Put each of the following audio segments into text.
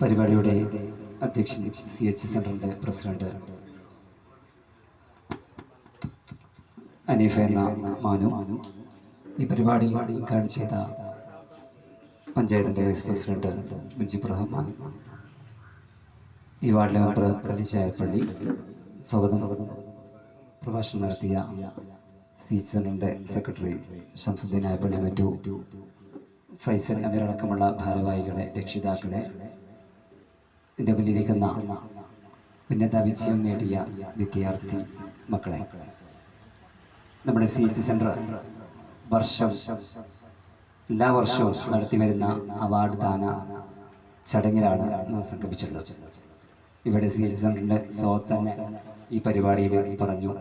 പരിപാടിയുടെ അധ്യക്ഷൻ CH സെൻ്ററിൻ്റെ president Haneefa എന്ന മാനു, ഈ പരിപാടി ഉദ്ഘാടനം ചെയ്ത പഞ്ചായത്തിൻ്റെ വൈസ് പ്രസിഡന്റ് മുജീബ് റഹ്മാൻ, ഈ വാർഡിലെ മെമ്പർ കലിച്ചായപ്പള്ളി, സ്വാഗതം പ്രഭാഷണം നടത്തിയ CH സെൻ്ററിൻ്റെ സെക്രട്ടറി ഷംസുദ്ദീൻ ആയപ്പള്ളി, മറ്റു ഫൈസൽ അവരടക്കമുള്ള ഭാരവാഹികളെ, രക്ഷിതാക്കളെ, ഇതിൻ്റെ മുന്നിലിരിക്കുന്ന ഉന്നത വിജയം നേടിയ വിദ്യാർത്ഥി മക്കളെ, നമ്മുടെ CH സെൻ്റർ എല്ലാ വർഷവും നടത്തി വരുന്ന അവാർഡ് ദാന ചടങ്ങിലാണ് സംഗമിച്ചിട്ടുള്ളത്. ഇവിടെ CH സെൻ്ററിൻ്റെ തന്നെ ഈ പരിപാടിയിൽ പറഞ്ഞു,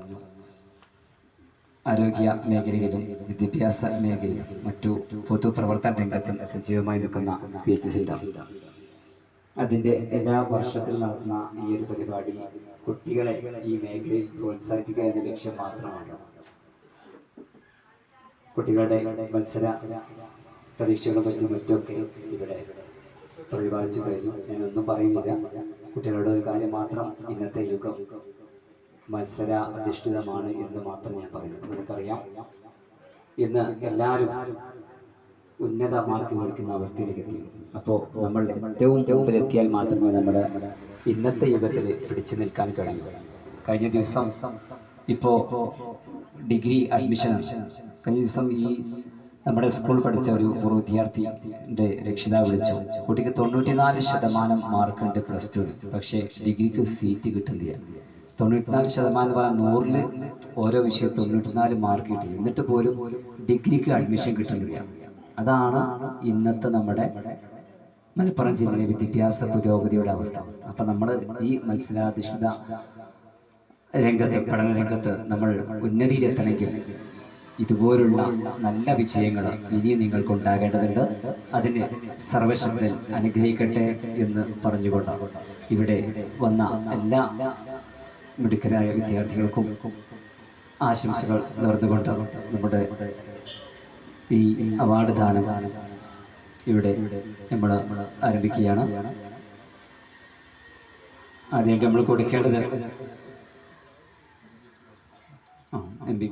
ആരോഗ്യ മേഖലയിലും വിദ്യാഭ്യാസ മേഖലയിലും മറ്റു പൊതുപ്രവർത്തന രംഗത്തും സജീവമായി നിൽക്കുന്ന CH സെൻ്റർ അതിൻ്റെ എല്ലാ വർഷത്തിലും നടത്തുന്ന ഈ ഒരു പരിപാടി കുട്ടികളെ ഈ മേഖലയിൽ പ്രോത്സാഹിപ്പിക്കുക എന്ന ലക്ഷ്യം മാത്രമാണ്. കുട്ടികളുടെ മത്സര പരീക്ഷകളും മറ്റുമൊക്കെ ഇവിടെ ഒഴിവാച്ചു കഴിഞ്ഞു. ഞാനൊന്നും പറയുന്നില്ല. കുട്ടികളുടെ ഒരു കാര്യം മാത്രം, ഇന്നത്തെ യുഗം മത്സര അധിഷ്ഠിതമാണ് എന്ന് മാത്രം ഞാൻ പറയുന്നു. നമുക്കറിയാം, ഇന്ന് എല്ലാവരും ഉന്നത മാർക്ക് മേടിക്കുന്ന അവസ്ഥയിലേക്ക് എത്തി. അപ്പോൾ നമ്മൾ ഏറ്റവും മുമ്പിലെത്തിയാൽ മാത്രമേ നമ്മുടെ ഇന്നത്തെ യുഗത്തിൽ പിടിച്ചു നിൽക്കാൻ കഴിയൂ. കഴിഞ്ഞ ദിവസം ഇപ്പോൾ ഡിഗ്രി അഡ്മിഷൻ, കഴിഞ്ഞ ദിവസം ഈ നമ്മുടെ സ്കൂൾ പഠിച്ച ഒരു പൂർവ്വ വിദ്യാർത്ഥിൻ്റെ രക്ഷിതാവ് വിളിച്ചു. കുട്ടിക്ക് 94% മാർക്കുണ്ട് +2, പക്ഷേ ഡിഗ്രിക്ക് സീറ്റ് കിട്ടുന്നില്ല. 94% പറഞ്ഞാൽ 100-ൽ ഓരോ വിഷയം 94 മാർക്ക് കിട്ടി, എന്നിട്ട് പോലും ഡിഗ്രിക്ക് അഡ്മിഷൻ കിട്ടുന്നില്ല. അതാണ് ഇന്നത്തെ നമ്മുടെ മലപ്പുറം ജില്ലയിലെ വിദ്യാഭ്യാസ പുരോഗതിയുടെ അവസ്ഥ. അപ്പം നമ്മൾ ഈ മത്സരാധിഷ്ഠിത രംഗത്ത്, പഠന രംഗത്ത് നമ്മൾ ഉന്നതിയിലെത്തണമെങ്കിൽ ഇതുപോലുള്ള നല്ല വിജയങ്ങൾ ഇനിയും നിങ്ങൾക്ക് ഉണ്ടാകേണ്ടതുണ്ട്. അതിന് സർവശക്തൻ അനുഗ്രഹിക്കട്ടെ എന്ന് പറഞ്ഞുകൊണ്ട് ഇവിടെ വന്ന എല്ലാ മിടുക്കരായ വിദ്യാർത്ഥികൾക്കും ആശംസകൾ നേർന്നുകൊണ്ട് നമ്മുടെ ഈ അവാർഡ് ദാനം ഇവിടെ നമ്മൾ ആരംഭിക്കുകയാണ്. ആദ്യം നമ്മൾ കൊടുക്കേണ്ടത് MP